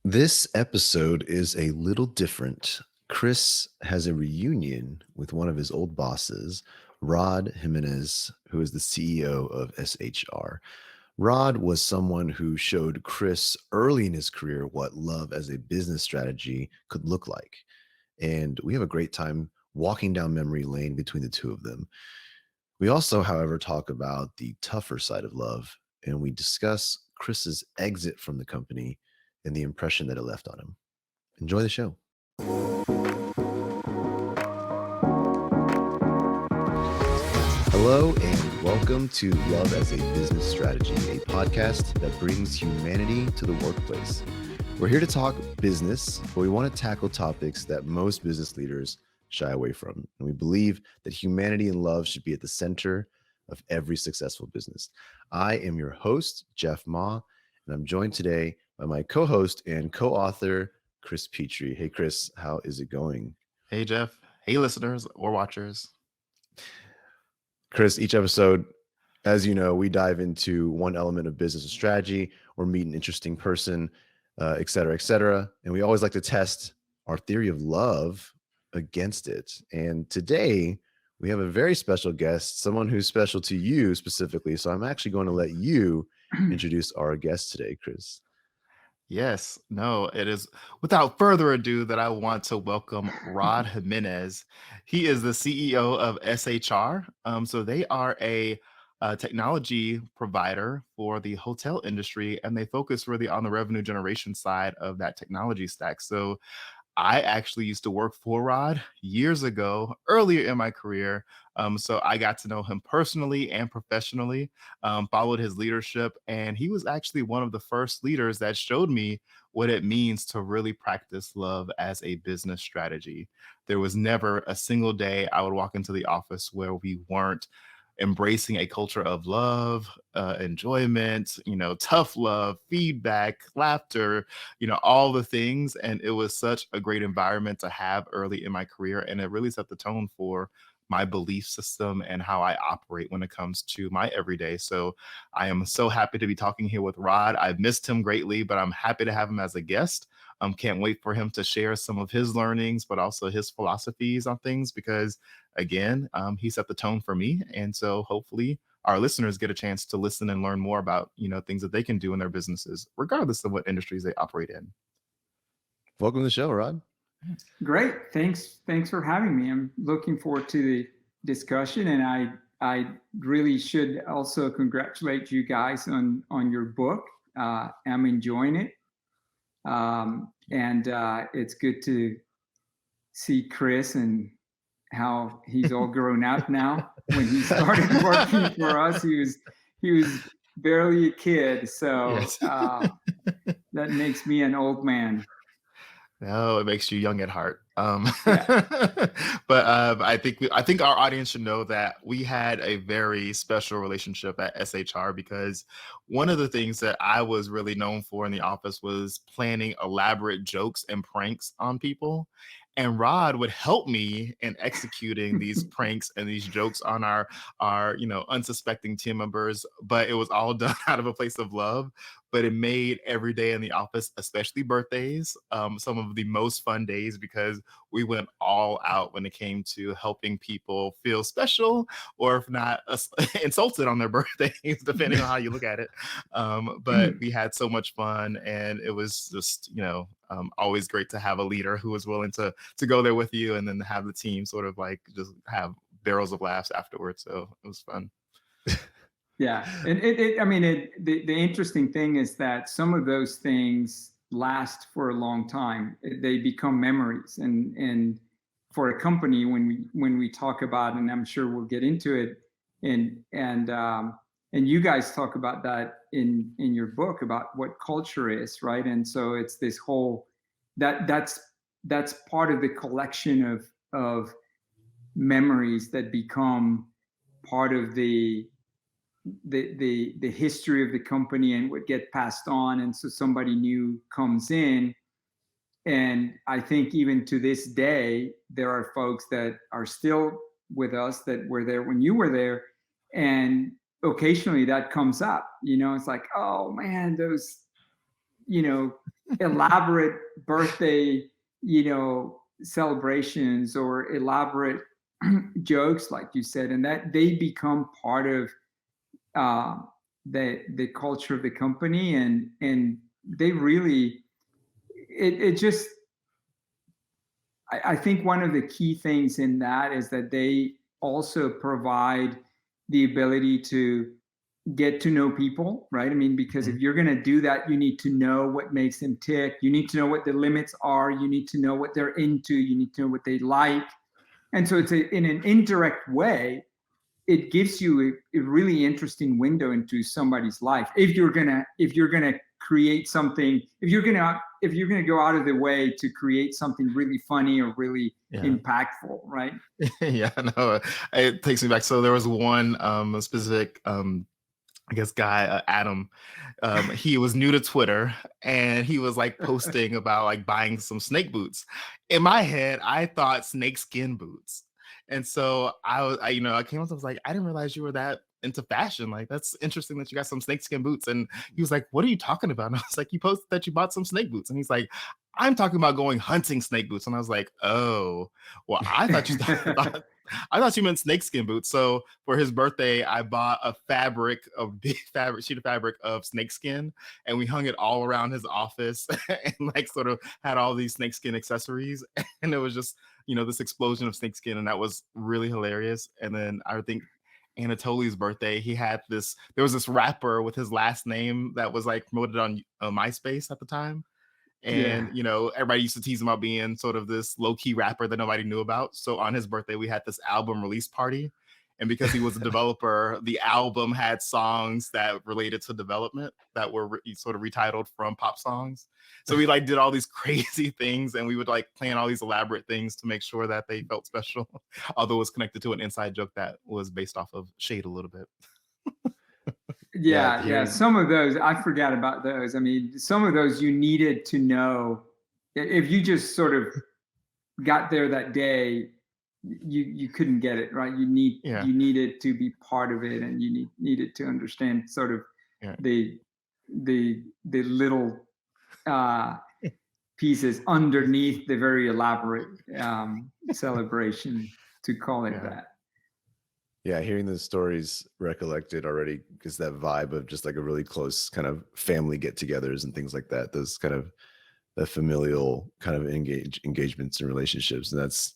This episode is a little different. Chris has a reunion with one of his old bosses, Rod Jimenez, who is the CEO of SHR. Rod was someone who showed Chris early in his career what love as a business strategy could look like. And we have a great time walking down memory lane between the two of them. We also, however, talk about the tougher side of love, and we discuss Chris's exit from the company and the impression that it left on him. Enjoy the show. Hello, and welcome to Love as a Business Strategy, a podcast that brings humanity to the workplace. We're here to talk business, but we want to tackle topics that most business leaders shy away from. And we believe that humanity and love should be at the center of every successful business. I am your host, Jeff Ma, and I'm joined today by my co-host and co-author, Chris Petrie. Hey, Chris, how is it going? Hey, Jeff. Hey, listeners or watchers. Chris, each episode, as you know, we dive into one element of business or strategy or meet an interesting person, et cetera, et cetera. And we always like to test our theory of love against it. And today we have a very special guest, someone who's special to you specifically. So I'm actually going to let you introduce our guest today, Chris. Yes, no, it is without further ado that I want to welcome Rod Jimenez. He is the CEO of SHR. So they are a technology provider for the hotel industry, and they focus really on the revenue generation side of that technology stack. So I actually used to work for Rod years ago, earlier in my career. So I got to know him personally and professionally, followed his leadership, and he was actually one of the first leaders that showed me what it means to really practice love as a business strategy. There was never a single day I would walk into the office where we weren't embracing a culture of love, enjoyment, tough love, feedback, laughter, all the things. And it was such a great environment to have early in my career. And it really set the tone for my belief system and how I operate when it comes to my everyday. So I am so happy to be talking here with Rod. I've missed him greatly, but I'm happy to have him as a guest. Can't wait for him to share some of his learnings, but also his philosophies on things, because again, he set the tone for me. And so hopefully our listeners get a chance to listen and learn more about, things that they can do in their businesses, regardless of what industries they operate in. Welcome to the show, Rod. Great. Thanks for having me. I'm looking forward to the discussion, and I really should also congratulate you guys on your book. I'm enjoying it. And it's good to see Chris and how he's all grown up now. When he started working for us, he was barely a kid. So Yes. that makes me an old man. No, it makes you young at heart. Yeah. But I think our audience should know that we had a very special relationship at SHR, because one of the things that I was really known for in the office was planning elaborate jokes and pranks on people. And Rod would help me in executing these pranks and these jokes on our unsuspecting team members, but it was all done out of a place of love. But it made every day in the office, especially birthdays, some of the most fun days, because we went all out when it came to helping people feel special, or if not, insulted on their birthdays, depending on how you look at it. But we had so much fun, and it was just, always great to have a leader who was willing to go there with you, and then have the team sort of like just have barrels of laughs afterwards. So it was fun. Yeah, and the interesting thing is that some of those things last for a long time. They become memories, and for a company, when we talk about, and I'm sure we'll get into it, and you guys talk about that in your book about what culture is, right? And so it's this whole that's part of the collection of memories that become part of the history of the company and would get passed on. And so somebody new comes in, and I think even to this day there are folks that are still with us that were there when you were there, and occasionally that comes up. It's like, oh man, elaborate birthday, celebrations or elaborate jokes, like you said, and that they become part of the culture of the company, and they really, it just, I think one of the key things in that is that they also provide the ability to get to know people, right? I mean, because if you're going to do that, you need to know what makes them tick. You need to know what the limits are. You need to know what they're into. You need to know what they like. And so it's in an indirect way, it gives you a really interesting window into somebody's life. If you're gonna create something, if you're gonna go out of the way to create something really funny or really impactful, right? Yeah, no, it takes me back. So there was one specific I guess guy, Adam, he was new to Twitter and he was like posting about like buying some snake boots. In my head, I thought snakeskin boots. And so I came up, I was like, I didn't realize you were that into fashion. Like, that's interesting that you got some snakeskin boots. And he was like, what are you talking about? And I was like, you posted that you bought some snake boots. And he's like, I'm talking about going hunting snake boots. And I was like, oh, well, I thought you meant snakeskin boots. So for his birthday, I bought a big sheet of fabric of snakeskin, and we hung it all around his office and like sort of had all these snakeskin accessories. And it was just, this explosion of snakeskin, and that was really hilarious. And then I think Anatoly's birthday, there was this rapper with his last name that was like promoted on MySpace at the time. And, everybody used to tease him about being sort of this low-key rapper that nobody knew about. So on his birthday, we had this album release party. And because he was a developer, the album had songs that related to development that were sort of retitled from pop songs. So we like did all these crazy things, and we would like plan all these elaborate things to make sure that they felt special, although it was connected to an inside joke that was based off of Shade a little bit. Yeah. Some of those, I forgot about those. I mean, some of those you needed to know. If you just sort of got there that day, you couldn't get it, right? You needed to be part of it, and you needed to understand sort of the little pieces underneath the very elaborate celebration, to call it that. Yeah, hearing the stories recollected already gives that vibe of just like a really close kind of family get-togethers and things like that. Those kind of the familial kind of engagements and relationships, and it's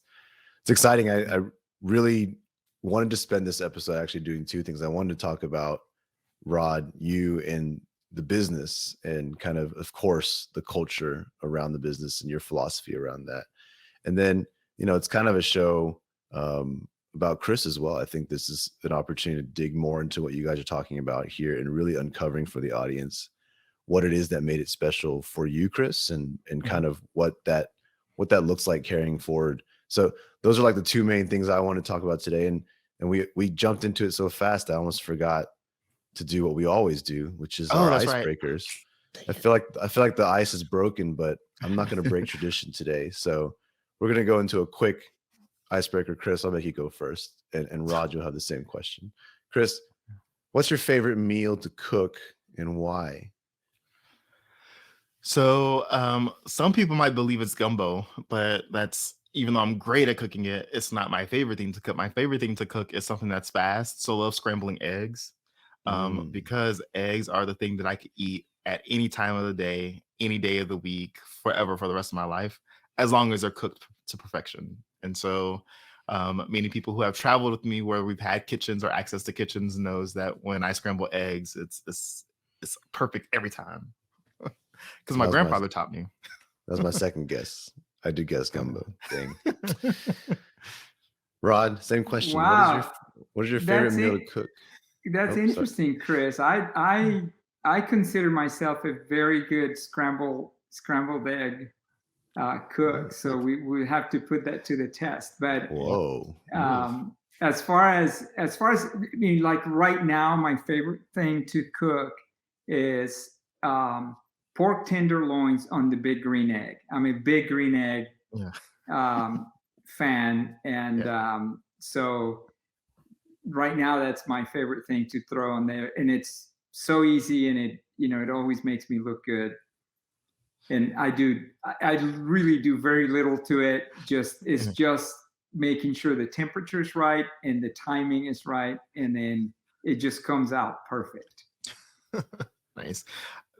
exciting. I really wanted to spend this episode actually doing two things. I wanted to talk about, Rod, you and the business, and kind of course, the culture around the business and your philosophy around that. And then, it's kind of a show about Chris as well. I think this is an opportunity to dig more into what you guys are talking about here and really uncovering for the audience what it is that made it special for you, Chris, and kind of what that looks like carrying forward. So those are like the two main things I want to talk about today. And we jumped into it so fast, I almost forgot to do what we always do, which is our icebreakers. Right. I feel like the ice is broken, but I'm not going to break tradition today. So we're going to go into a quick icebreaker. Chris, I'll make you go first, and Rod, you'll have the same question. Chris, what's your favorite meal to cook and why? So some people might believe it's gumbo, but even though I'm great at cooking it, it's not my favorite thing to cook. My favorite thing to cook is something that's fast. So I love scrambling eggs, because eggs are the thing that I could eat at any time of the day, any day of the week, forever, for the rest of my life, as long as they're cooked to perfection. And so many people who have traveled with me where we've had kitchens or access to kitchens knows that when I scramble eggs, it's perfect every time. Because my grandfather taught me. That was my second guess. I did guess gumbo. Dang. Rod, same question. Wow. What is your favorite meal to cook? That's interesting, Chris. I consider myself a very good scrambled egg cook. So we have to put that to the test. But as far as I mean, like right now, my favorite thing to cook is pork tenderloins on the big green egg. I'm a big green egg fan, and so right now that's my favorite thing to throw on there, and it's so easy, and it always makes me look good. and I really do very little to it. It's just making sure the temperature is right and the timing is right, and then it just comes out perfect. Nice.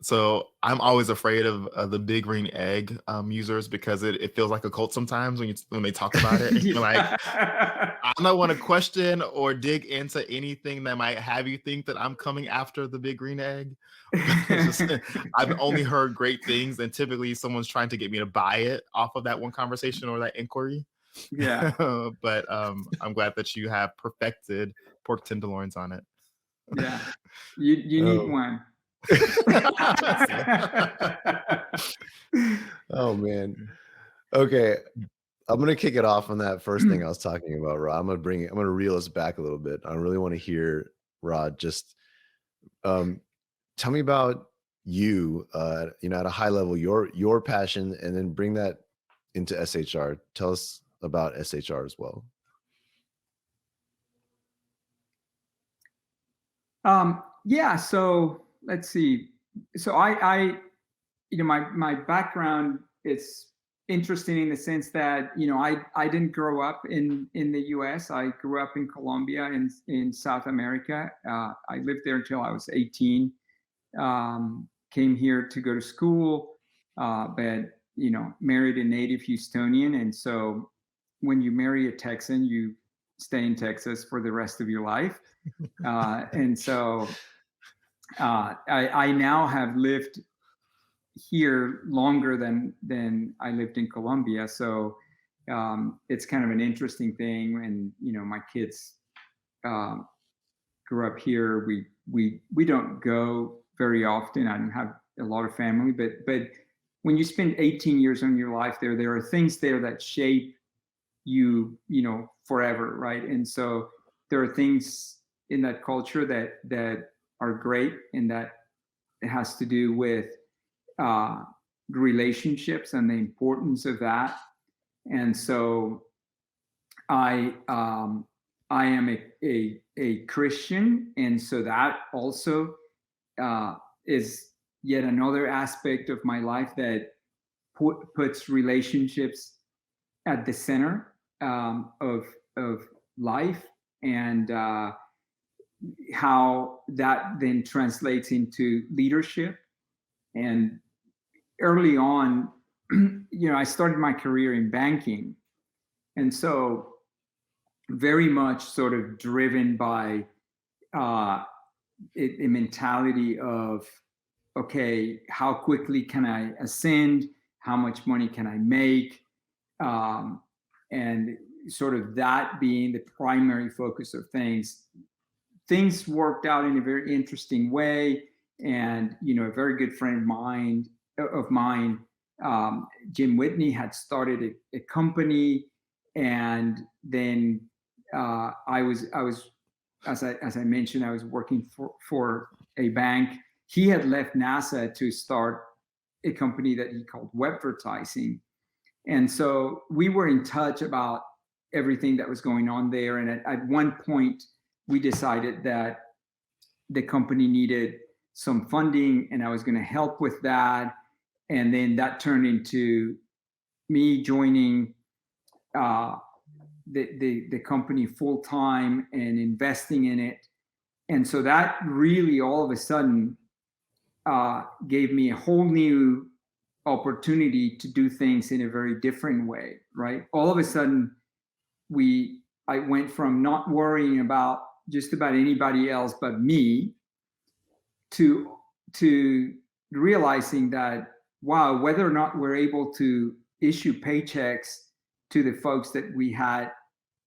So I'm always afraid of the big green egg users, because it feels like a cult sometimes when they talk about it. You're like, I don't want to question or dig into anything that might have you think that I'm coming after the big green egg. I've only heard great things, and typically someone's trying to get me to buy it off of that one conversation or that inquiry. Yeah. But I'm glad that you have perfected pork tenderloins on it. Yeah. You need one. Oh man. Okay. I'm gonna kick it off on that first thing I was talking about, Rod. I'm gonna reel us back a little bit. I really want to hear, Rod, just tell me about you, at a high level, your passion, and then bring that into SHR. Tell us about SHR as well. Yeah, so let's see. So I my background is interesting in the sense that, I didn't grow up in the US. I grew up in Colombia in South America. I lived there until I was 18. Came here to go to school, but married a native Houstonian, and so when you marry a Texan, you stay in Texas for the rest of your life. And so I now have lived here longer than I lived in Colombia. So it's kind of an interesting thing. And my kids grew up here. We don't go very often. I don't have a lot of family, but when you spend 18 years of your life there are things there that shape you, forever, right? And so there are things in that culture that are great, and that it has to do with relationships and the importance of that. And so I am a Christian, and so that also is yet another aspect of my life that puts relationships at the center of life, and how that then translates into leadership. And early on, I started my career in banking, and so very much sort of driven by a mentality of, okay, how quickly can I ascend? How much money can I make? And sort of that being the primary focus of things. Things worked out in a very interesting way. And, a very good friend of mine, Jim Whitney, had started a company. And then I was, as I mentioned, I was working for a bank. He had left NASA to start a company that he called Webvertising. And so we were in touch about everything that was going on there. And at one point, we decided that the company needed some funding, and I was going to help with that. And then that turned into me joining the company full time and investing in it. And so that really all of a sudden gave me a whole new opportunity to do things in a very different way, right? All of a sudden, I went from not worrying about just about anybody else but me to realizing that, wow, whether or not we're able to issue paychecks to the folks that we had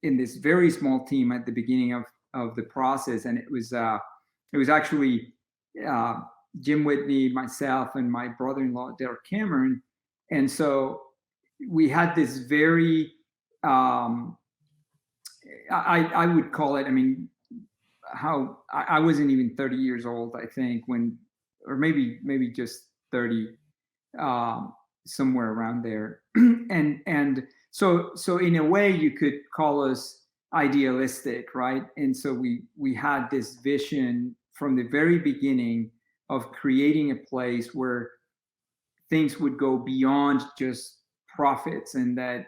in this very small team at the beginning of the process. And it was actually Jim Whitney, myself, and my brother-in-law, Derek Cameron. And so we had this very, I would call it, I wasn't even 30 years old, I think, or maybe just 30, somewhere around there. and so in a way you could call us idealistic, right? And so we had this vision from the very beginning of creating a place where things would go beyond just profits, and that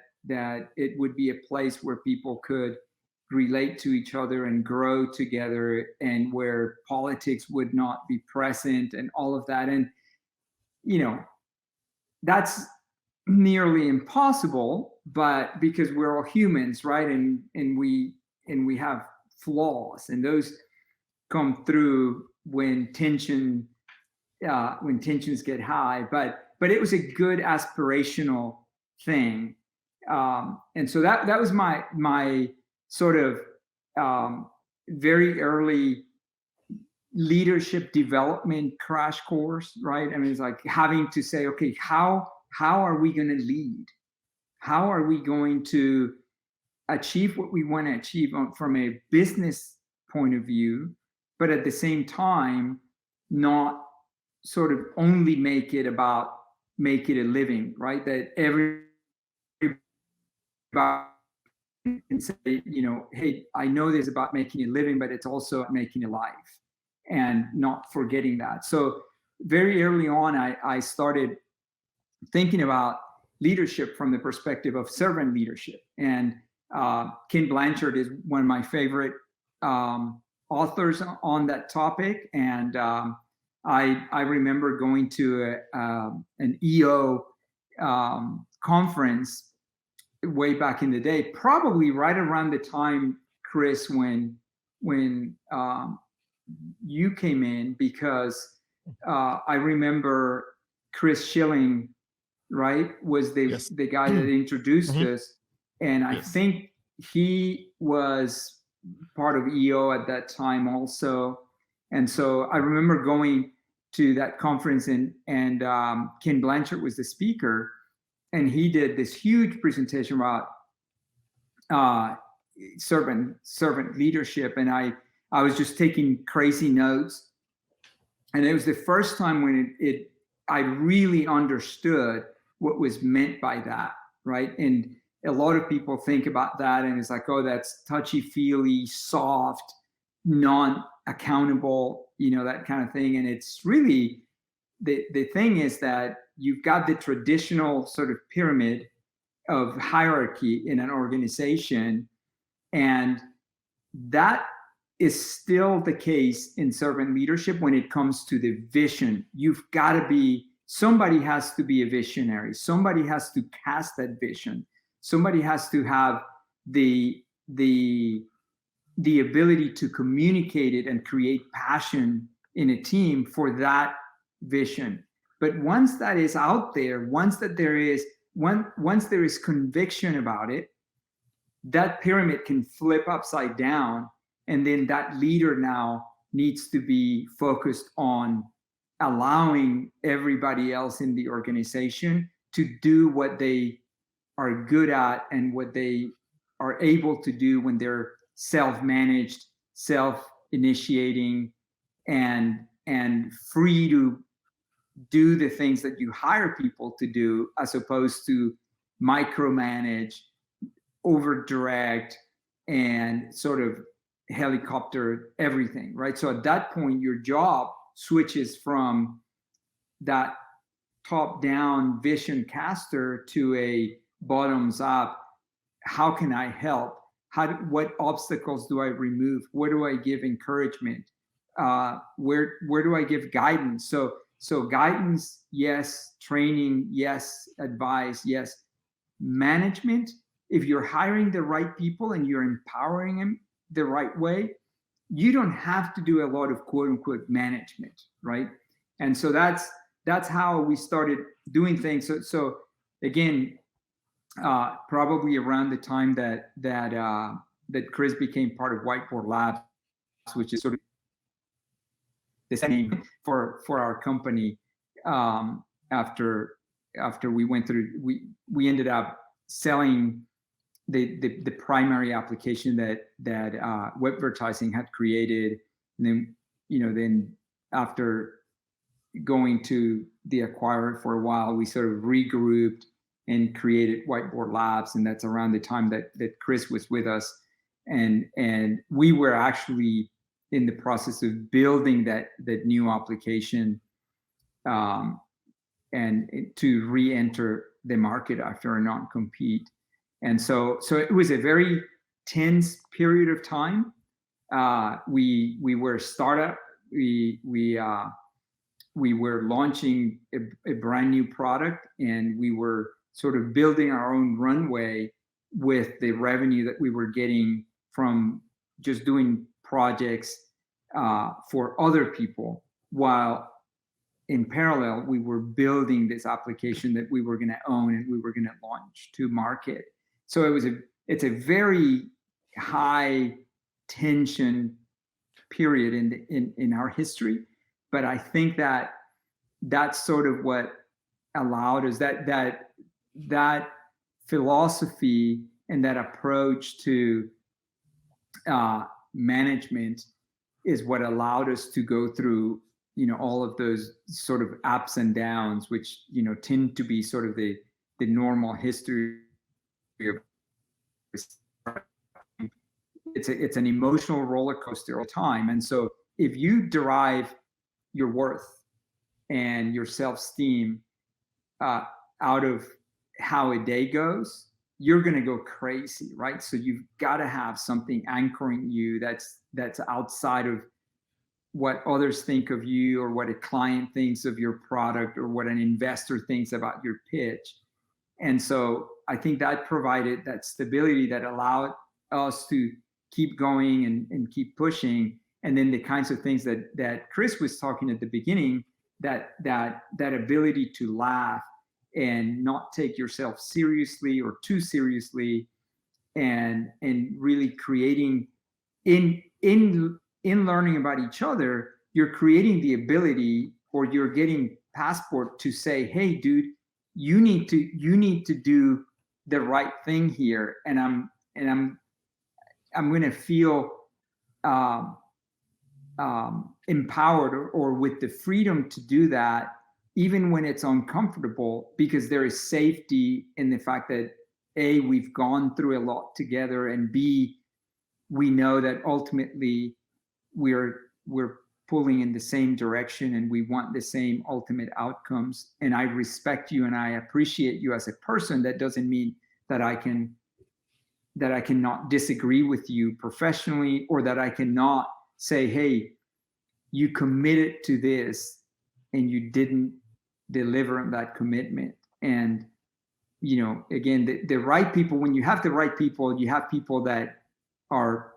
it would be a place where people could relate to each other and grow together, and where politics would not be present and all of that. And that's nearly impossible, but because we're all humans, right? And we have flaws, and those come through when tensions get high. But it was a good aspirational thing. And so that was my sort of very early leadership development crash course, right? I mean, it's like having to say, okay, how are we going to lead? How are we going to achieve what we want to achieve from a business point of view, but at the same time, not sort of only make it a living, right? That everybody can say, hey, I know this is about making a living, but it's also making a life, and not forgetting that. So very early on, I started thinking about leadership from the perspective of servant leadership. And Ken Blanchard is one of my favorite authors on that topic. And I remember going to an EO conference way back in the day, probably right around the time, Chris, when you came in, because I remember Chris Schilling, right, was the guy that introduced us. And I think he was part of EO at that time also. And so I remember going to that conference, and Ken Blanchard was the speaker, and he did this huge presentation about servant leadership. And I was just taking crazy notes. And it was the first time when I really understood what was meant by that, right? And a lot of people think about that and it's like, oh, that's touchy-feely, soft, non-accountable, that kind of thing. And it's really, the thing is that you've got the traditional sort of pyramid of hierarchy in an organization, and that is still the case in servant leadership when it comes to the vision. You've got to be, somebody has to be a visionary. Somebody has to cast that vision. Somebody has to have the ability to communicate it and create passion in a team for that vision. But once that is out there, once there is conviction about it, that pyramid can flip upside down. And then that leader now needs to be focused on allowing everybody else in the organization to do what they are good at and what they are able to do when they're self-managed, self-initiating, and free to do the things that you hire people to do, as opposed to micromanage, over-direct, and sort of helicopter everything, right? So at that point, your job switches from that top-down vision caster to a bottoms-up, how can I help? What obstacles do I remove? Where do I give encouragement? Where do I give guidance? So guidance, yes. Training, yes. Advice, yes. Management, if you're hiring the right people and you're empowering them the right way, you don't have to do a lot of quote unquote management, right? And so that's how we started doing things. So again, probably around the time that Chris became part of Whiteboard Lab, which is sort of the same for our company. After we went through, we ended up selling the primary application that Webvertising had created, and then after going to the acquirer for a while, we sort of regrouped and created Whiteboard Labs, and that's around the time that Chris was with us, and we were actually in the process of building that new application to re-enter the market after a non-compete. And so it was a very tense period of time. We were a startup. We were launching a brand new product, and we were sort of building our own runway with the revenue that we were getting from just doing projects for other people, while in parallel we were building this application that we were going to own and we were going to launch to market. So it's a very high tension period in our history, but I think that that's sort of what allowed us, that philosophy and that approach to management is what allowed us to go through, all of those sort of ups and downs, which, tend to be sort of the normal history of. It's an emotional roller coaster all the time. And so if you derive your worth and your self-esteem out of how a day goes, you're going to go crazy, right? So you've got to have something anchoring you that's outside of what others think of you, or what a client thinks of your product, or what an investor thinks about your pitch. And so I think that provided that stability that allowed us to keep going and keep pushing. And then the kinds of things that Chris was talking at the beginning, that ability to laugh and not take yourself seriously or too seriously, and really creating in learning about each other, you're creating the ability, or you're getting Passport to say, hey dude, you need to do the right thing here, and I'm going to feel empowered or with the freedom to do that, even when it's uncomfortable, because there is safety in the fact that A, we've gone through a lot together, and B, we know that ultimately we're pulling in the same direction and we want the same ultimate outcomes. And I respect you and I appreciate you as a person. That doesn't mean that I cannot disagree with you professionally, or that I cannot say, hey, you committed to this and you didn't deliver on that commitment. And, again, the right people, when you have the right people, you have people that are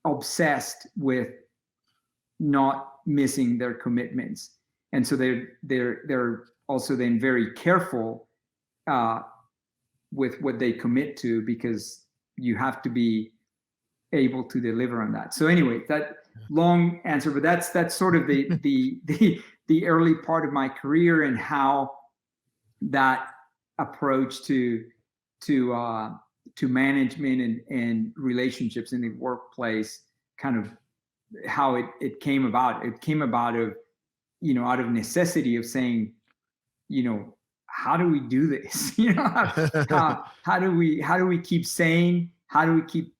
obsessed with not missing their commitments. And so they're also then very careful with what they commit to, because you have to be able to deliver on that. So anyway, that long answer, but that's sort of the early part of my career, and how that approach to management and relationships in the workplace, kind of how it came about. It came about of, out of necessity of saying, how do we do this? How do we keep sane? How do we keep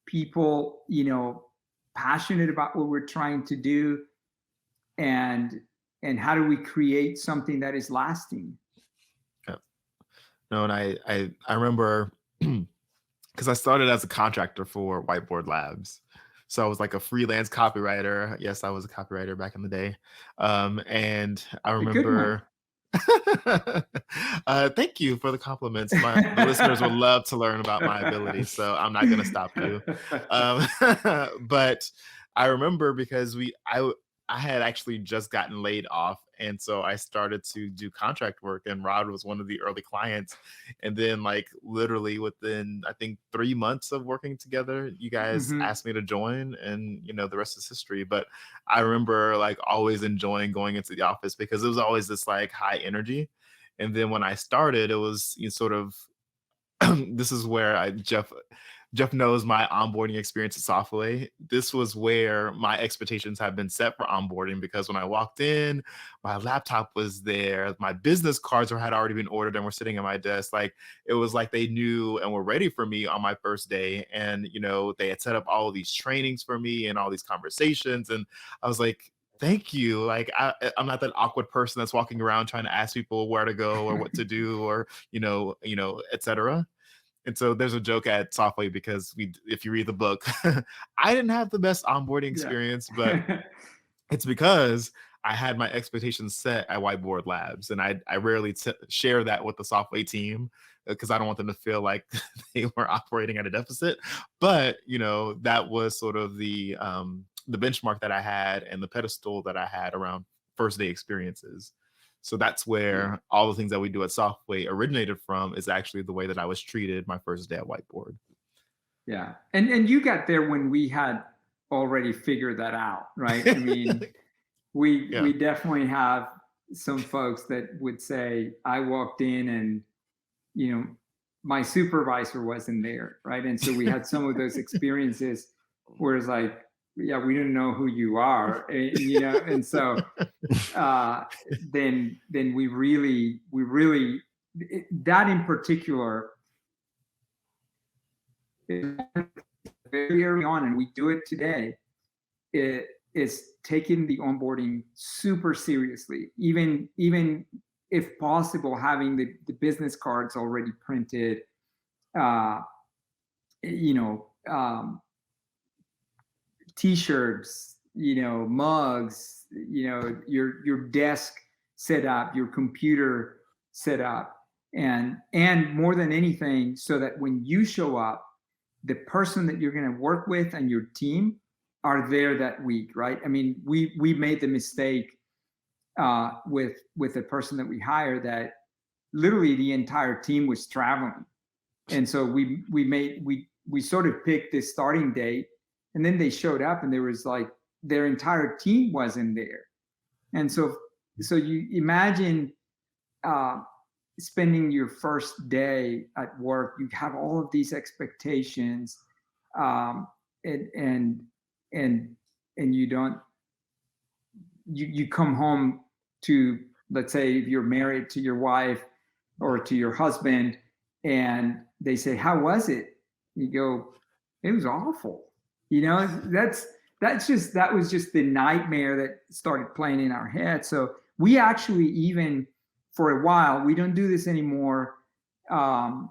people, passionate about what we're trying to do? And how do we create something that is lasting? Yeah. No, and I remember because I started as a contractor for Whiteboard Labs. So I was like a freelance copywriter. Yes, I was a copywriter back in the day. And I remember. Thank you for the compliments. The listeners would love to learn about my abilities, so I'm not going to stop you. But I remember because I had actually just gotten laid off, and so I started to do contract work, and Rod was one of the early clients. And then, like, literally within, I think, 3 months of working together, you guys asked me to join, and the rest is history. But I remember like always enjoying going into the office, because it was always this like high energy. And then when I started, it was sort of this is where Jeff knows my onboarding experience at Softway. This was where my expectations had been set for onboarding, because when I walked in, my laptop was there, my business cards had already been ordered and were sitting at my desk. Like, it was like they knew and were ready for me on my first day. And, they had set up all of these trainings for me and all these conversations. And I was like, Thank you. Like I'm not that awkward person that's walking around trying to ask people where to go or what to do or etc. And so there's a joke at Softway because if you read the book, I didn't have the best onboarding Yeah. experience, but it's because I had my expectations set at Whiteboard Labs, and I rarely share that with the Softway team because I don't want them to feel like they were operating at a deficit. But that was sort of the benchmark that I had and the pedestal that I had around first day experiences. So that's where all the things that we do at Softway originated from, is actually the way that I was treated my first day at Whiteboard. Yeah. And you got there when we had already figured that out, right? I mean, we definitely have some folks that would say, I walked in and, my supervisor wasn't there, right? And so we had some of those experiences where it's like, yeah, we didn't know who you are, and so then we really that in particular, very early on, and we do it today, it is taking the onboarding super seriously, even if possible, having the business cards already printed, t-shirts, mugs, your desk set up, your computer set up, and more than anything, so that when you show up, the person that you're going to work with and your team are there that week, right? I mean, we made the mistake with the person that we hired, that literally the entire team was traveling, and so we sort of picked this starting date, and then they showed up, and there was like their entire team wasn't there, and so you imagine spending your first day at work, you have all of these expectations, and you don't, you come home to, let's say if you're married, to your wife or to your husband, and they say, how was it? You go, it was awful. That was just the nightmare that started playing in our head. So we actually, even for a while, we don't do this anymore. I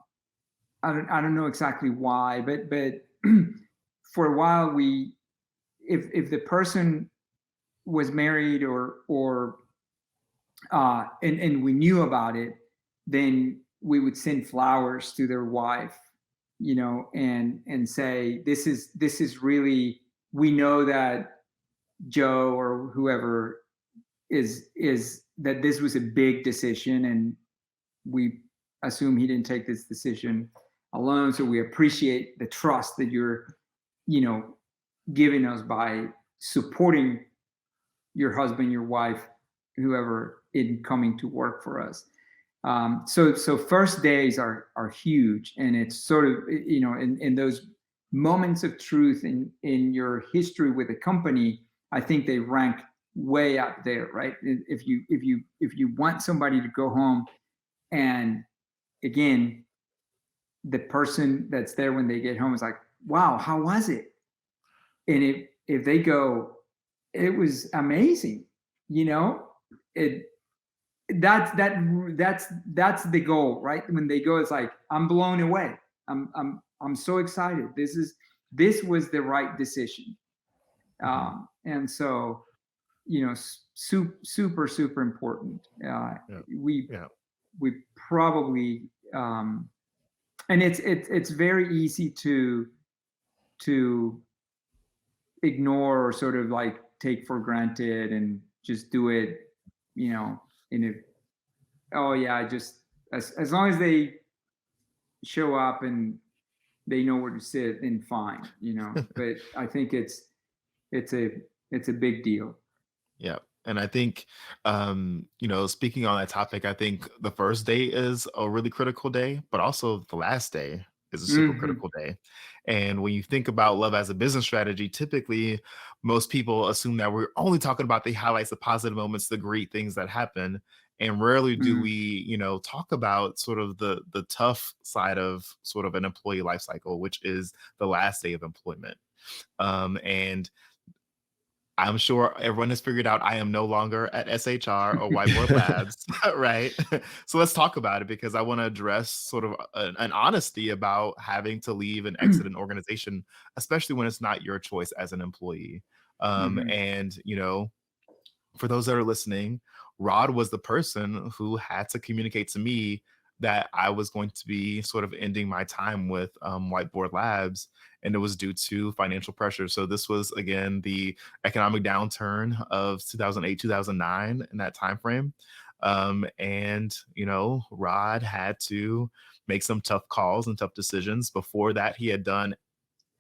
don't know exactly why, but for a while, if the person was married or and we knew about it, then we would send flowers to their wife, and say, this is really, we know that Joe or whoever is that this was a big decision, and we assume he didn't take this decision alone. So we appreciate the trust that you're, giving us by supporting your husband, your wife, whoever, in coming to work for us. So first days are huge, and it's sort of, in those moments of truth in your history with a company, I think they rank way up there, right? If you want somebody to go home, and again, the person that's there when they get home is like, wow, how was it? And if they go, it was amazing, that's the goal, right? When they go, it's like, I'm blown away. I'm so excited. This was the right decision. And so, super important. We probably, and it's very easy to ignore, or sort of like take for granted, and just do it, as long as they show up and they know where to sit, then fine, but I think it's a big deal. Yeah. And I think, speaking on that topic, I think the first day is a really critical day, but also the last day is a super critical day. And when you think about love as a business strategy, typically most people assume that we're only talking about the highlights, the positive moments, the great things that happen. And rarely do we, talk about sort of the tough side of sort of an employee life cycle, which is the last day of employment. And I'm sure everyone has figured out I am no longer at SHR or Whiteboard Labs, right? So let's talk about it because I want to address sort of an honesty about having to leave and exit an organization, especially when it's not your choice as an employee. Mhm. And, for those that are listening, Rod was the person who had to communicate to me that I was going to be sort of ending my time with Whiteboard Labs, and it was due to financial pressure. So this was again the economic downturn of 2008, 2009 in that time frame, and Rod had to make some tough calls and tough decisions. Before that, he had done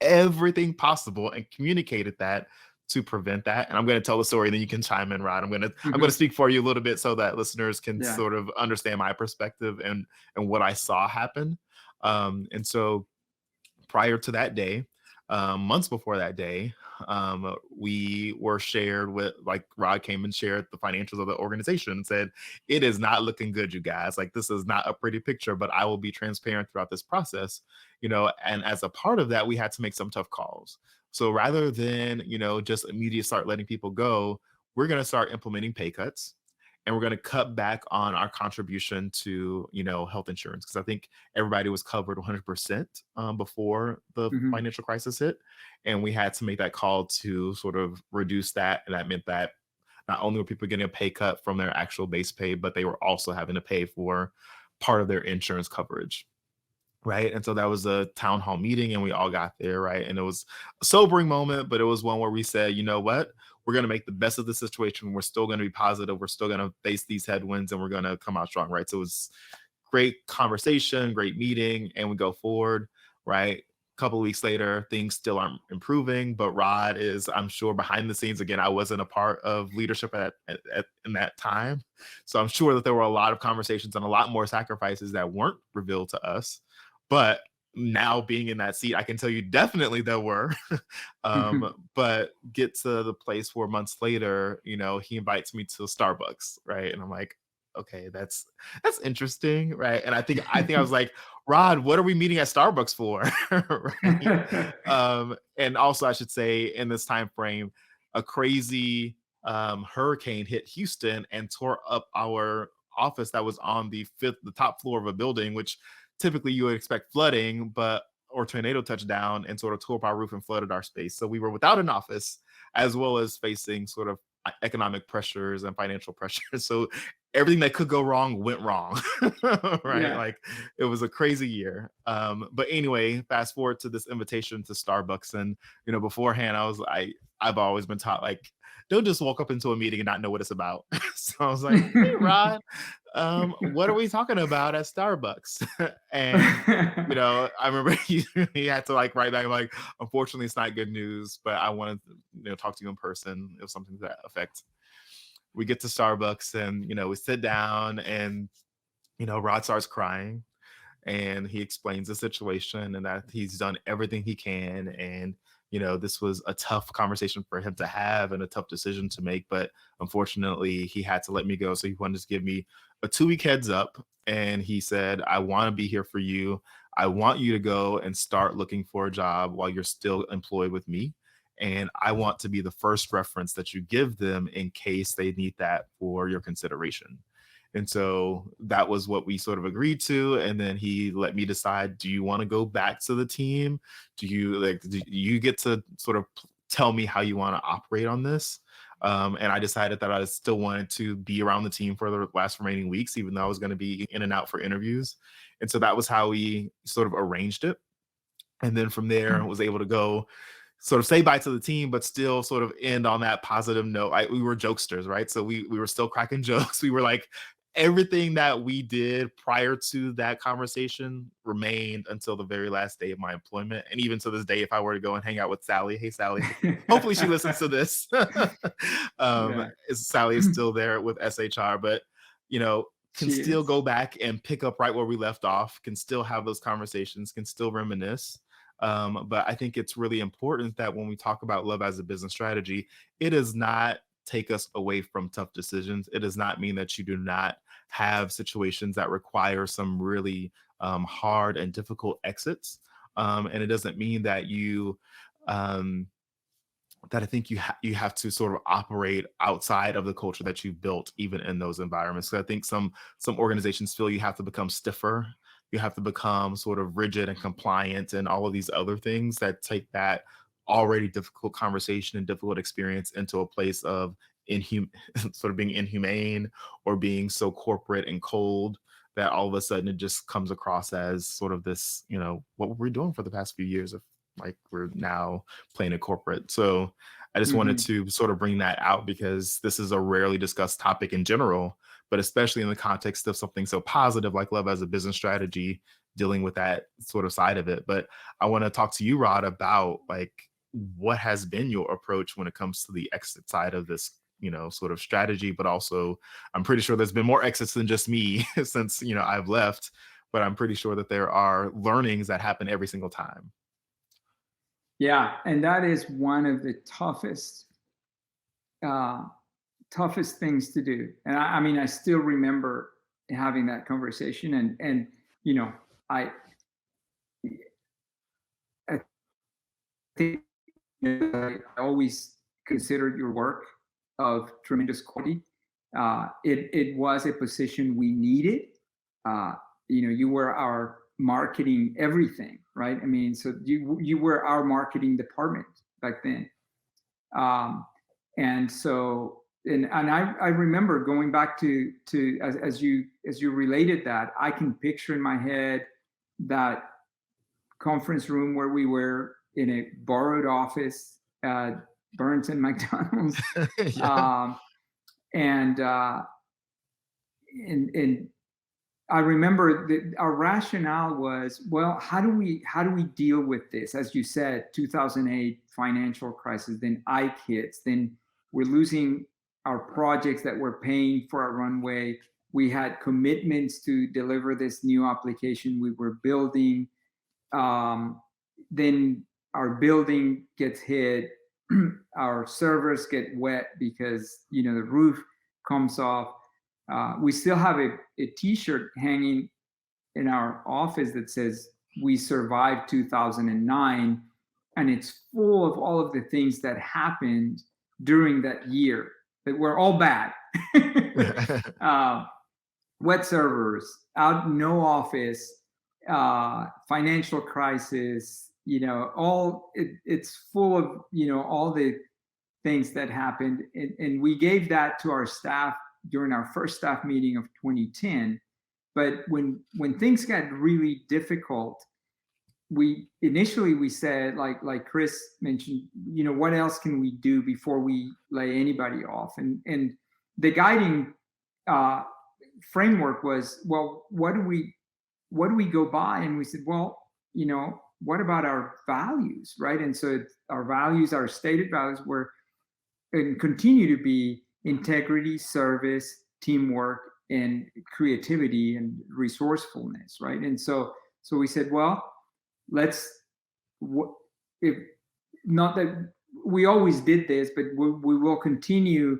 everything possible and communicated that to prevent that. And I'm going to tell the story, and then you can chime in, Rod. I'm going to Mhm. speak for you a little bit so that listeners can Yeah. sort of understand my perspective and what I saw happen. And so prior to that day, months before that day, we were shared with, like, Rod came and shared the financials of the organization and said, it is not looking good, you guys. Like, this is not a pretty picture, but I will be transparent throughout this process. And as a part of that, we had to make some tough calls. So rather than, just immediately start letting people go, we're going to start implementing pay cuts, and we're going to cut back on our contribution to, health insurance. Cause I think everybody was covered 100% before the Mhm. financial crisis hit. And we had to make that call to sort of reduce that. And that meant that not only were people getting a pay cut from their actual base pay, but they were also having to pay for part of their insurance coverage. Right. And so that was a town hall meeting, and we all got there. Right. And it was a sobering moment, but it was one where we said, you know what? We're going to make the best of the situation. We're still going to be positive. We're still going to face these headwinds, and we're going to come out strong. Right. So it was great conversation, great meeting, and we go forward. Right. A couple of weeks later, things still aren't improving, but Rod is, I'm sure, behind the scenes. Again, I wasn't a part of leadership in that time. So I'm sure that there were a lot of conversations and a lot more sacrifices that weren't revealed to us. But now being in that seat, I can tell you definitely there were. But get to the place where months later, he invites me to Starbucks, right? And I'm like, okay, that's interesting, right? And I think I was like, Rod, what are we meeting at Starbucks for? Right. And also I should say in this time frame, a crazy hurricane hit Houston and tore up our office that was on the top floor of a building, which typically you would expect flooding, but or tornado touchdown, and sort of tore up our roof and flooded our space. So we were without an office, as well as facing sort of economic pressures and financial pressures. So everything that could go wrong went wrong, right? Yeah. Like, it was a crazy year. But anyway, fast forward to this invitation to Starbucks, and beforehand, I've always been taught, like, don't just walk up into a meeting and not know what it's about. So I was like, hey, Rod, what are we talking about at Starbucks? And I remember he had to, like, write back, like, unfortunately, it's not good news, but I wanted to talk to you in person. It was something to that effect. We get to Starbucks, and we sit down, and Rod starts crying, and he explains the situation and that he's done everything he can. And this was a tough conversation for him to have and a tough decision to make, but unfortunately he had to let me go. So he wanted to give me a 2-week heads up, and he said, I want to be here for you. I want you to go and start looking for a job while you're still employed with me, and I want to be the first reference that you give them in case they need that for your consideration. And so that was what we sort of agreed to. And then he let me decide, do you want to go back to the team? Do you get to sort of tell me how you want to operate on this? And I decided that I still wanted to be around the team for the last remaining weeks, even though I was going to be in and out for interviews. And so that was how we sort of arranged it. And then from there, I was able to go sort of say bye to the team, but still sort of end on that positive note. We were jokesters, right? So we were still cracking jokes. We were like, everything that we did prior to that conversation remained until the very last day of my employment. And even to this day, if I were to go and hang out with Sally, hey, Sally, hopefully she listens to this. Yeah. Sally is still there with SHR, but, can She still is. go back and pick up right where we left off, can still have those conversations, can still reminisce. But I think it's really important that when we talk about love as a business strategy, it does not take us away from tough decisions. It does not mean that you do not have situations that require some really hard and difficult exits. And it doesn't mean that you um, that I think you have to sort of operate outside of the culture that you've built, even in those environments. So I think some organizations feel you have to become stiffer, you have to become sort of rigid and compliant, and all of these other things that take that already difficult conversation and difficult experience into a place of sort of being inhumane, or being so corporate and cold that all of a sudden it just comes across as sort of this, what were we doing for the past few years of, like, we're now playing it corporate. So I just wanted Hmm. to sort of bring that out, because this is a rarely discussed topic in general, but especially in the context of something so positive like love as a business strategy, dealing with that sort of side of it. But I want to talk to you, Rod, about, like, what has been your approach when it comes to the exit side of this, sort of strategy. But also, I'm pretty sure there's been more exits than just me since, I've left, but I'm pretty sure that there are learnings that happen every single time. Yeah, and that is one of the uh, toughest things to do. And I mean, I still remember having that conversation, and you know, I I think I always considered your work of tremendous quality. It was a position we needed. Uh, you were our marketing everything, right? I mean, so you were our marketing department back then. Um, and so and I remember going back to as you related that, I can picture in my head that conference room where we were in a borrowed office at Burns and McDonald's. Yeah. um, and and I remember that our rationale was, well, how do we deal with this? As you said, 2008 financial crisis, then Ike hits, then we're losing our projects that we're paying for our runway. We had commitments to deliver this new application we were building. Then our building gets hit. Our servers get wet because the roof comes off. We still have a T-shirt hanging in our office that says "We survived 2009," and it's full of all of the things that happened during that year that were all bad. uh, Wet servers, no office, financial crisis. It's full of all the things that happened, and we gave that to our staff during our first staff meeting of 2010. But when things got really difficult, we said, like Chris mentioned, what else can we do before we lay anybody off? And the guiding uh, framework was, well, what do we go by? And we said, well, what about our values, right? And so our values, our stated values, were and continue to be integrity, service, teamwork, and creativity and resourcefulness, right? And so we said, well, let's, if not that we always did this, but we will continue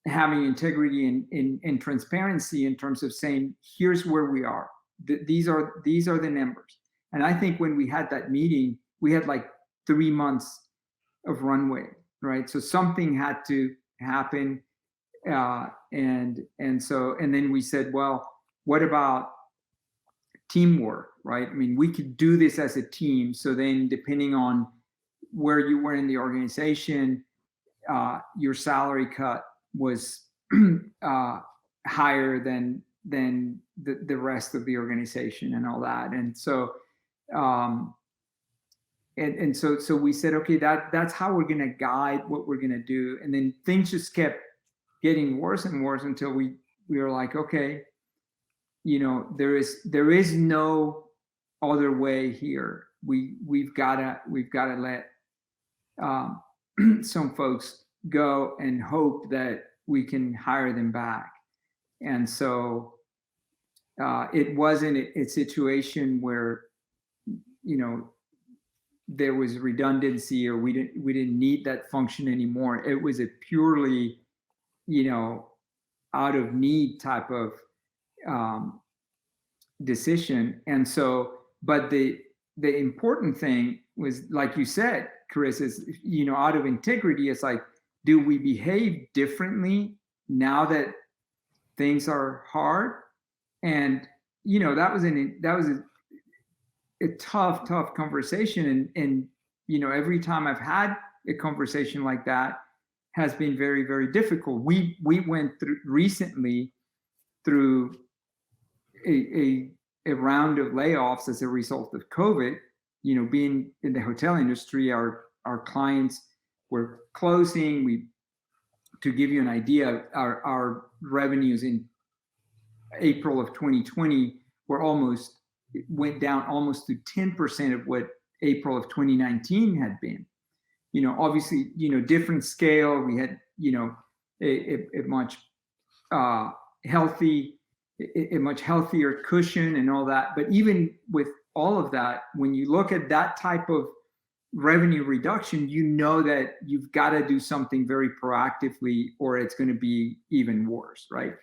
having integrity and transparency in terms of saying, here's where we are. These are the numbers. And I think when we had that meeting, we had like 3 months of runway, right? So something had to happen. And then we said, well, what about teamwork, right? I mean, we could do this as a team. So then, depending on where you were in the organization, your salary cut was higher than the rest of the organization and all that. And so so we said, okay, that's how we're going to guide what we're going to do. And then things just kept getting worse and worse until we were like, okay, there is no other way here. We've got to let some folks go and hope that we can hire them back. And so it wasn't a situation where there was redundancy or we didn't need that function anymore. It was a purely out of need type of decision. And so, but the important thing was, like you said, Chris, is, out of integrity, it's like, do we behave differently now that things are hard? And that was a tough conversation, and every time I've had a conversation like that has been very, very difficult. We went recently through a round of layoffs as a result of COVID. Being in the hotel industry, our clients were closing. To give you an idea, our revenues in April of 2020 went down almost to 10% of what April of 2019 had been. Obviously, different scale. We had, a much much healthier cushion and all that. But even with all of that, when you look at that type of revenue reduction, that you've got to do something very proactively, or it's going to be even worse, right?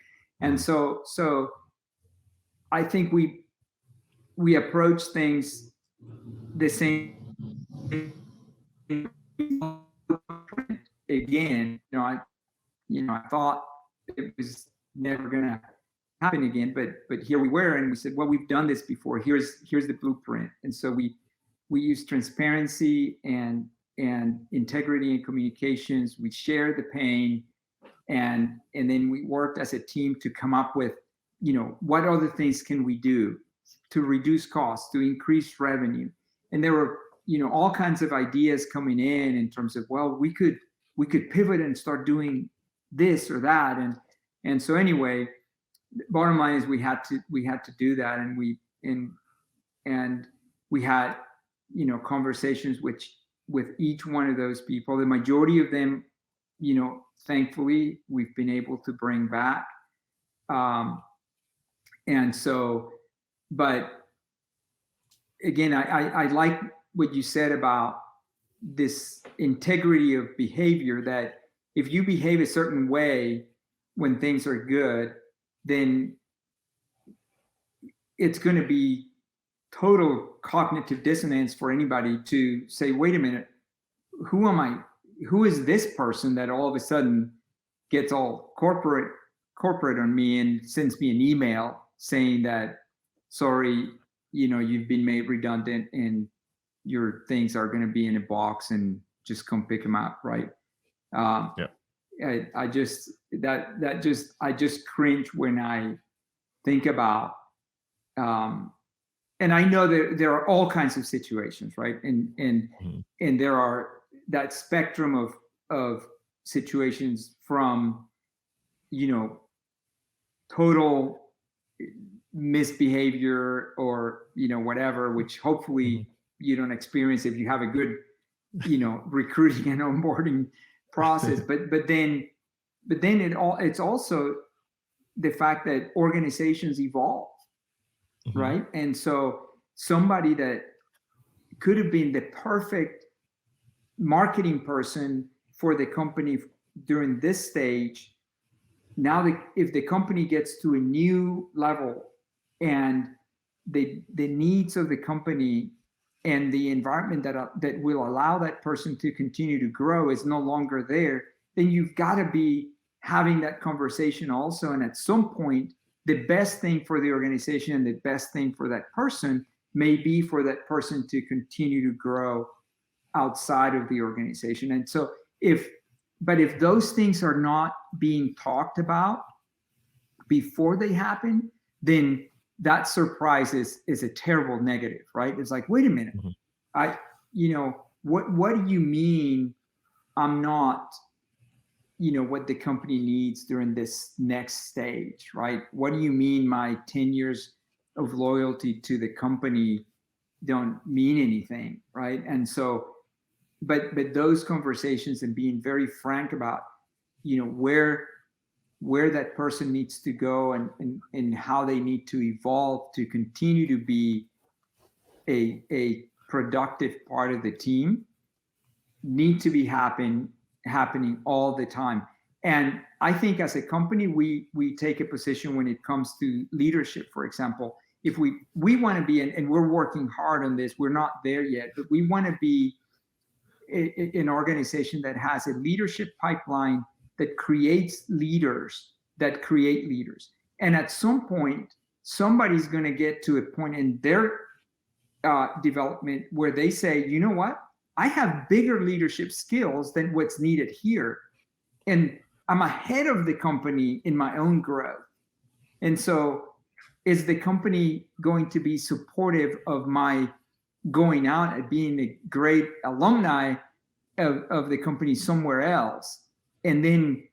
And so I think we approach things the same. Again, I thought it was never going to happen again, but here we were, and we said, well, we've done this before. Here's the blueprint. And so we use transparency and integrity in communications. We share the pain, and then we worked as a team to come up with, what other things can we do to reduce costs, to increase revenue. And there were, all kinds of ideas coming in terms of, well, we could pivot and start doing this or that. And so anyway, bottom line is we had to do that. And we had, conversations with each one of those people. The majority of them, thankfully, we've been able to bring back. And so, but again, I like what you said about this integrity of behavior, that if you behave a certain way when things are good, then it's going to be total cognitive dissonance for anybody to say, wait a minute, who am I? Who is this person that all of a sudden gets all corporate on me and sends me an email saying that, sorry, you've been made redundant and your things are going to be in a box and just come pick them up, right? I just cringe when I think about, and I know that there are all kinds of situations, right? And there are that spectrum of situations from, total misbehavior or, whatever, which hopefully you don't experience if you have a good, recruiting and onboarding process. But then it's also the fact that organizations evolve, right? And so somebody that could have been the perfect marketing person for the company during this stage, now if the company gets to a new level and the needs of the company and the environment that will allow that person to continue to grow is no longer there, then you've got to be having that conversation also. And at some point, the best thing for the organization and the best thing for that person may be for that person to continue to grow outside of the organization. And so if those things are not being talked about before they happen, then that surprise is a terrible negative, right? It's like, wait a minute, what do you mean I'm not, what the company needs during this next stage, right? What do you mean my 10 years of loyalty to the company don't mean anything, right? And so, but those conversations and being very frank about, where that person needs to go and how they need to evolve to continue to be a productive part of the team need to be happening all the time. And I think as a company, we take a position when it comes to leadership, for example. If we want to be, and we're working hard on this, we're not there yet, but we want to be an organization that has a leadership pipeline that creates leaders that create leaders. And at some point, somebody's going to get to a point in their development where they say, you know what? I have bigger leadership skills than what's needed here. And I'm ahead of the company in my own growth. And so is the company going to be supportive of my going out and being a great alumni of the company somewhere else? And then,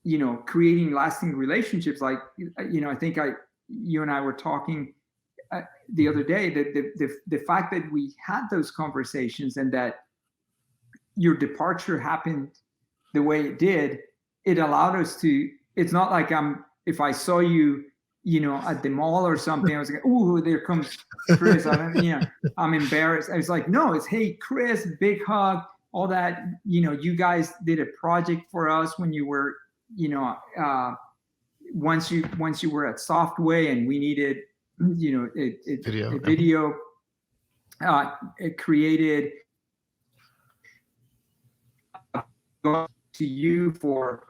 you know, creating lasting relationships. Like, you know, I think you and I were talking the other day that the fact that we had those conversations and that your departure happened the way it did, it allowed us to, it's not like if I saw you, you know, at the mall or something, I was like, oh, there comes Chris. I'm embarrassed. I was like, no, it's, hey, Chris, big hug, all that. You know, you guys did a project for us when you were, you know, once you were at Softway and we needed, you know, a video it created to you for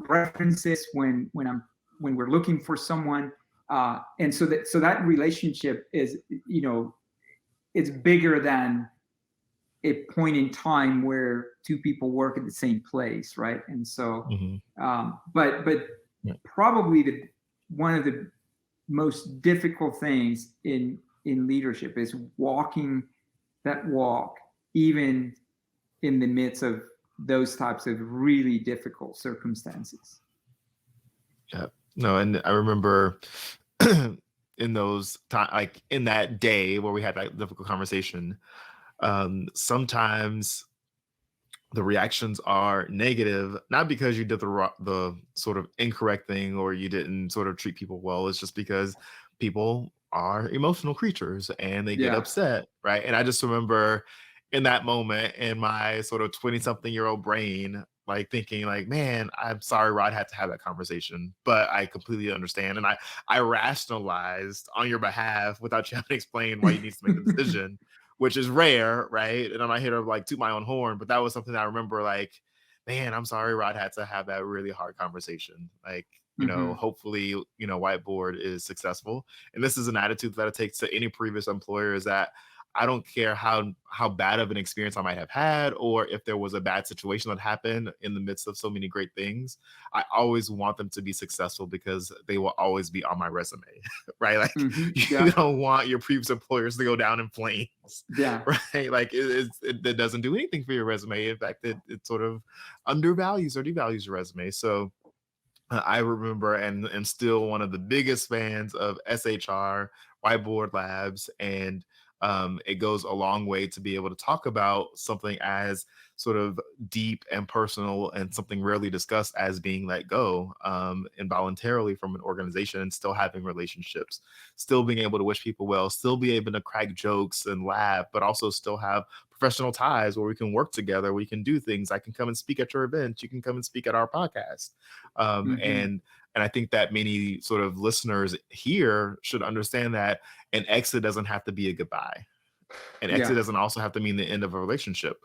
references when we're looking for someone, and so that relationship is, you know, it's bigger than a point in time where two people work at the same place, right? And so, but probably one of the most difficult things in leadership is walking that walk, even in the midst of those types of really difficult circumstances. Yeah, no, and I remember in those time, like in that day where we had that difficult conversation, sometimes the reactions are negative, not because you did the sort of incorrect thing or you didn't sort of treat people well. It's just because people are emotional creatures and they get upset, right? And I just remember in that moment in my sort of 20-something-year-old brain, like thinking like, man, I'm sorry Rod had to have that conversation, but I completely understand. And I rationalized on your behalf without you having to explain why you need to make the decision, which is rare, right? And I'm not here to like toot my own horn, but that was something that I remember like, man, I'm sorry Rod had to have that really hard conversation. Like, you know, hopefully, you know, Whiteboard is successful. And this is an attitude that I take to any previous employer, is that I don't care how bad of an experience I might have had, or if there was a bad situation that happened in the midst of so many great things. I always want them to be successful because they will always be on my resume, right? Like you don't want your previous employers to go down in flames, right? Like it doesn't do anything for your resume. In fact, it sort of undervalues or devalues your resume. So I remember and still one of the biggest fans of SHR, Whiteboard Labs, and it goes a long way to be able to talk about something as sort of deep and personal and something rarely discussed as being let go involuntarily from an organization, and still having relationships, still being able to wish people well, still be able to crack jokes and laugh, but also still have professional ties where we can work together. We can do things. I can come and speak at your event. You can come and speak at our podcast. And I think that many sort of listeners here should understand that an exit doesn't have to be a goodbye. An exit doesn't also have to mean the end of a relationship,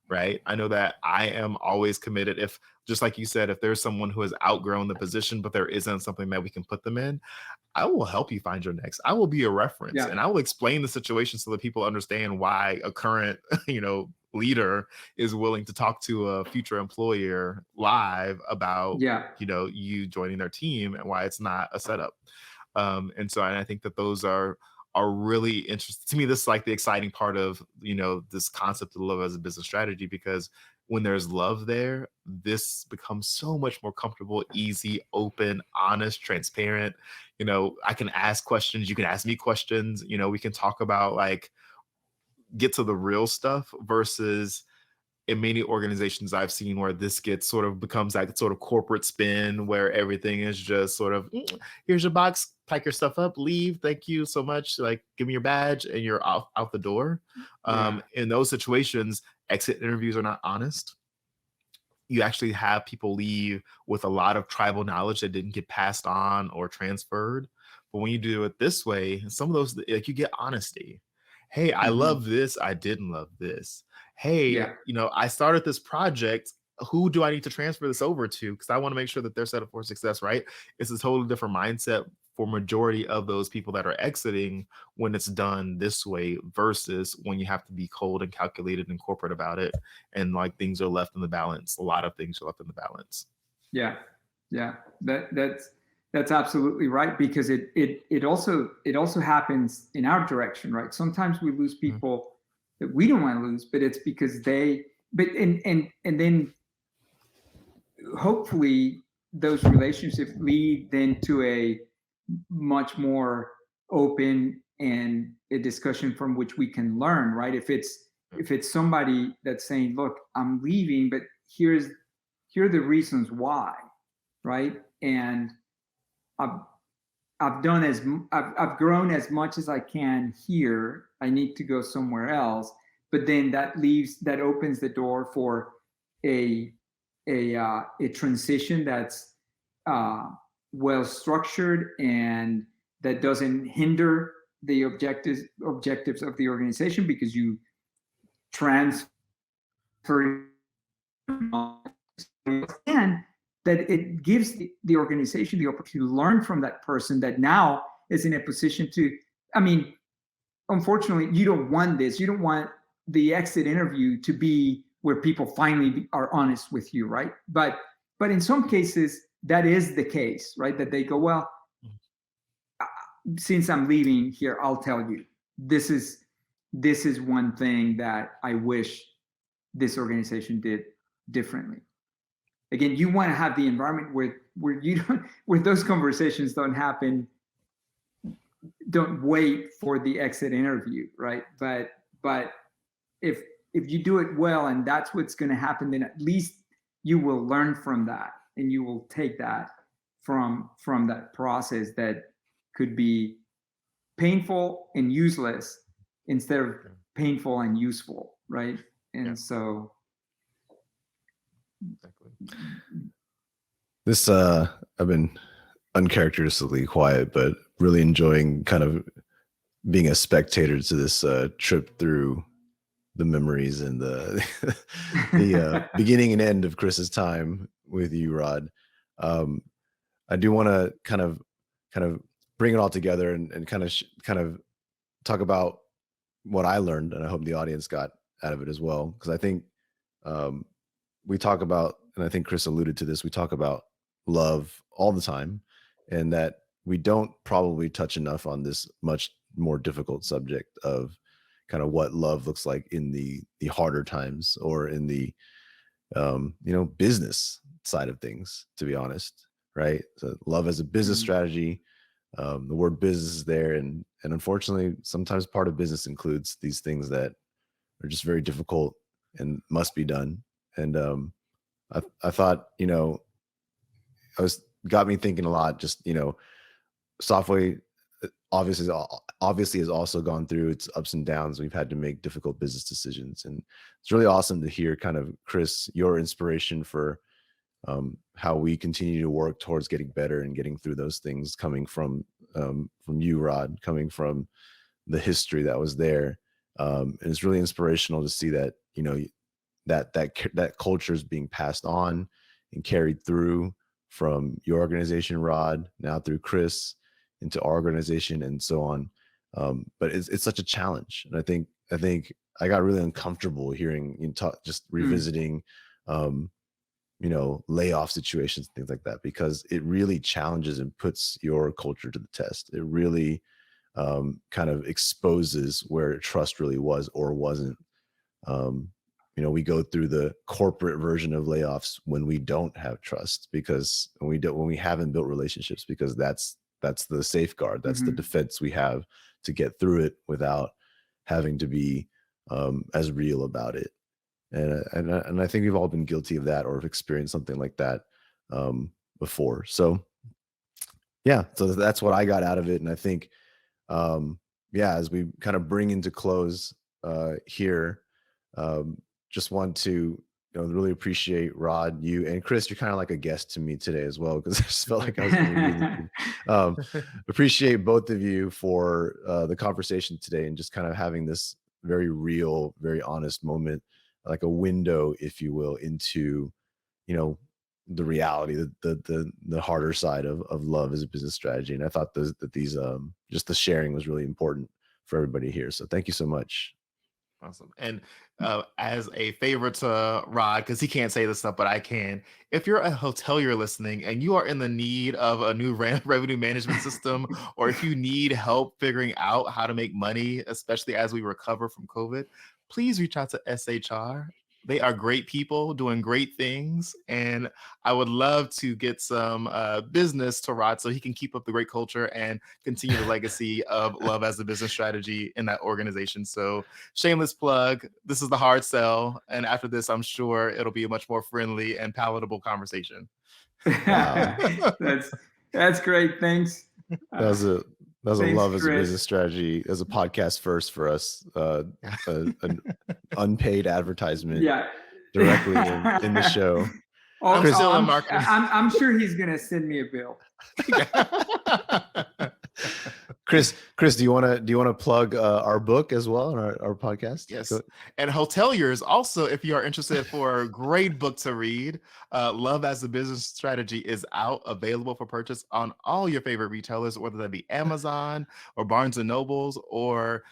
right? I know that I am always committed. If, just like you said, if there's someone who has outgrown the position, but there isn't something that we can put them in, I will help you find your next. I will be a reference, and I will explain the situation so that people understand why a current, you know, leader is willing to talk to a future employer live about, you know, you joining their team and why it's not a setup. And I think that those are really interesting to me. This is like the exciting part of, you know, this concept of love as a business strategy, because when there's love there, this becomes so much more comfortable, easy, open, honest, transparent. You know, I can ask questions, you can ask me questions, you know, we can talk about, like, get to the real stuff, versus in many organizations I've seen where this becomes that sort of corporate spin where everything is just sort of, here's your box, pack your stuff up, leave, thank you so much, like give me your badge, and you're out the door. In those situations, exit interviews are not honest. You actually have people leave with a lot of tribal knowledge that didn't get passed on or transferred. But when you do it this way, some of those, like, you get honesty. hey, I Mhm. love this, I didn't love this. Hey, Yeah. I started this project. Who do I need to transfer this over to? Because I want to make sure that they're set up for success, right? It's a totally different mindset for majority of those people that are exiting when it's done this way versus when you have to be cold and calculated and corporate about it, and like things are left in the balance. A lot of things are left in the balance. Yeah. Yeah. That's absolutely right, because it also happens in our direction, right? Sometimes we lose Mhm. people that we don't want to lose, but it's because and then hopefully those relationships lead then to a much more open and a discussion from which we can learn, right? If it's somebody that's saying, look, I'm leaving, but here are the reasons why, right? And I've I've done as I've grown as much as I can here. I need to go somewhere else, but then that opens the door for a a transition that's uh, well structured and that doesn't hinder the objectives of the organization, because you transfer, and that it gives the organization the opportunity to learn from that person that now is in a position to, I mean, unfortunately, you don't want this. You don't want the exit interview to be where people finally are honest with you, right? But in some cases, that is the case, right? That they go, well, since I'm leaving here, I'll tell you, this is one thing that I wish this organization did differently. Again, you want to have the environment where you don't, where those conversations don't happen. Don't wait for the exit interview, right? But if you do it well and that's what's going to happen, then at least you will learn from that, and you will take that from that process that could be painful and useless instead of painful and useful, right? And Yeah. so Exactly. This I've been uncharacteristically quiet, but really enjoying kind of being a spectator to this trip through the memories and the the beginning and end of Chris's time with you, Rod. Um, I do want to kind of bring it all together and kind of talk about what I learned, and I hope the audience got out of it as well. Because I think um, we talk about, and I think Chris alluded to this, we talk about love all the time, and that we don't probably touch enough on this much more difficult subject of kind of what love looks like in the harder times, or in the business side of things, to be honest, right? So love as a business Mhm. strategy, the word business is there, and unfortunately sometimes part of business includes these things that are just very difficult and must be done. And I thought, I was got me thinking a lot. Just software obviously has also gone through its ups and downs. We've had to make difficult business decisions, and it's really awesome to hear kind of, Chris, your inspiration for how we continue to work towards getting better and getting through those things, coming from you, Rod, coming from the history that was there. And it's really inspirational to see that that culture is being passed on and carried through from your organization, Rod, now through Chris, into our organization, and so on. But it's such a challenge, and I think I got really uncomfortable hearing you talk, just revisiting, um, layoff situations, things like that, because it really challenges and puts your culture to the test. It really kind of exposes where trust really was or wasn't. um, we go through the corporate version of layoffs when we don't have trust, because when we haven't built relationships, because that's the safeguard, that's the Mhm. defense we have to get through it without having to be as real about it. And I think we've all been guilty of that, or have experienced something like that before. So yeah, so that's what I got out of it. And I think yeah, as we kind of bring into close here, just want to really appreciate Rod, you, and Chris. You're kind of like a guest to me today as well, because I just felt like I was interviewing you. Appreciate both of you for the conversation today, and just kind of having this very real, very honest moment, like a window, if you will, into, the reality, the harder side of love as a business strategy. And I thought that these just the sharing was really important for everybody here. So thank you so much. Awesome. And as a favor to Rod, because he can't say this stuff, but I can. If you're a hotelier listening and you are in the need of a new revenue management system, or if you need help figuring out how to make money, especially as we recover from COVID, please reach out to SHR. They are great people doing great things. And I would love to get some business to Rod so he can keep up the great culture and continue the legacy of love as a business strategy in that organization. So shameless plug. This is the hard sell. And after this, I'm sure it'll be a much more friendly and palatable conversation. Wow. That's great. Thanks. That was a Thanks, love as a Chris. business strategy, as a podcast first for us. An unpaid advertisement directly in the show. I'm sure he's gonna send me a bill. Chris, do you want to plug our book as well on our podcast? Yes. And hoteliers also, if you are interested for a great book to read, Love as a Business Strategy is out, available for purchase on all your favorite retailers, whether that be Amazon or Barnes and Nobles or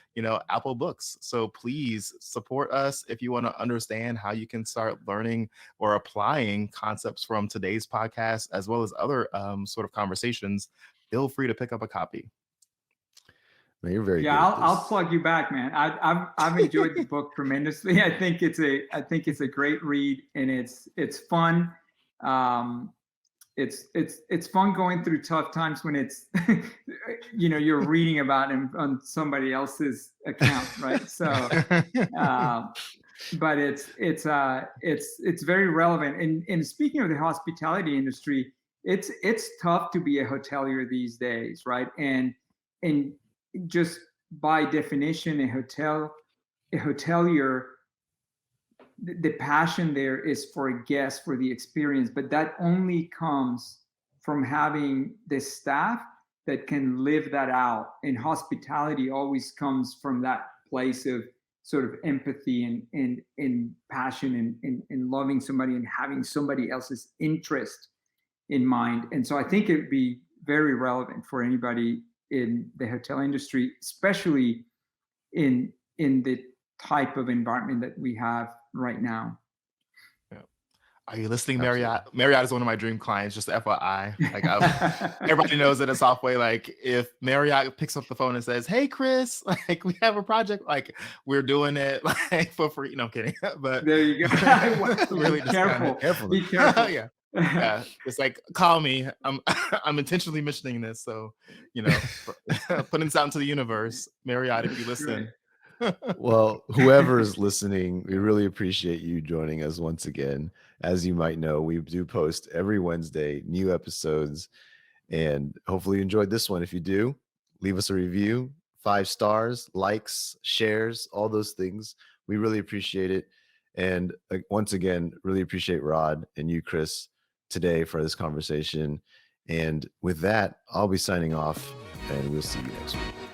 Apple Books. So please support us if you want to understand how you can start learning or applying concepts from today's podcast, as well as other sort of conversations. Feel free to pick up a copy. Man, you're very good. I'll plug you back, man. I've enjoyed the book tremendously. I think it's a great read, and it's fun. It's fun going through tough times when it's you're reading about him on somebody else's account, right? So but it's very relevant. And speaking of the hospitality industry, it's tough to be a hotelier these days, right? And just by definition, a hotelier, the passion there is for a guest, for the experience, but that only comes from having the staff that can live that out. And hospitality always comes from that place of sort of empathy and passion and loving somebody and having somebody else's interest in mind. And so I think it'd be very relevant for anybody in the hotel industry, especially in the type of environment that we have right now. Yeah. Are you listening, Marriott? Marriott is one of my dream clients, just FYI. Like everybody knows that it's halfway. Like if Marriott picks up the phone and says, "Hey, Chris, like we have a project, like we're doing it like for free." No, I'm kidding. But there you go. Really be careful. Be careful. Yeah, it's like, call me. I'm intentionally mentioning this, so putting this out into the universe. Marriott, if you listen. Well, whoever is listening, we really appreciate you joining us once again. As you might know, we do post every Wednesday new episodes, and hopefully you enjoyed this one. If you do, leave us a review, 5 stars, likes, shares, all those things. We really appreciate it. And once again, really appreciate Rod and you, Chris, today for this conversation. And with that, I'll be signing off, and we'll see you next week.